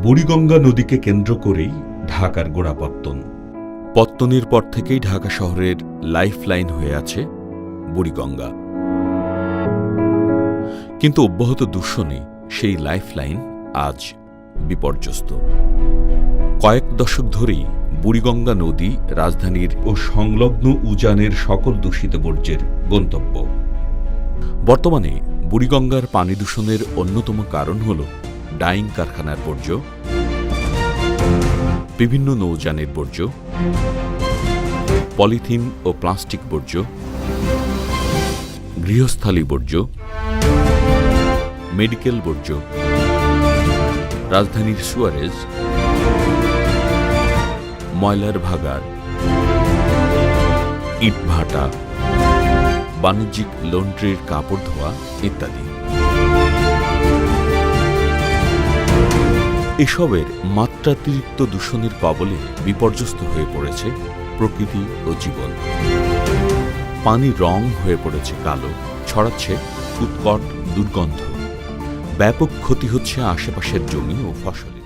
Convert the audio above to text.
বুড়িগঙ্গা নদীকে কেন্দ্র করেই ঢাকার গোড়াপত্তন। পত্তনের পর থেকেই ঢাকা শহরের লাইফলাইন হয়ে আছে বুড়িগঙ্গা। কিন্তু অব্যাহত দূষণে সেই লাইফলাইন আজ বিপর্যস্ত। কয়েক দশক ধরেই বুড়িগঙ্গা নদী রাজধানীর ও সংলগ্ন উজানের সকল দূষিত বর্জ্যের গন্তব্য। বর্তমানে বুড়িগঙ্গার পানি দূষণের অন্যতম কারণ হল ডাইং কারখানার বর্জ্য, বিভিন্ন নৌযানের বর্জ্য, পলিথিন ও প্লাস্টিক বর্জ্য, গৃহস্থালী বর্জ্য, মেডিকেল বর্জ্য, রাজধানীর সুয়ারেজ, ময়লার ভাগাড়, ইটভাটা, বাণিজ্যিক লন্ড্রির কাপড় ধোয়া ইত্যাদি। এসবের মাত্রাতিরিক্ত দূষণের কবলে বিপর্যস্ত হয়ে পড়েছে প্রকৃতি ও জীবন। পানির রং হয়ে পড়েছে কালো, ছড়াচ্ছে উৎকট দুর্গন্ধ। ব্যাপক ক্ষতি হচ্ছে আশেপাশের জমি ও ফসলে।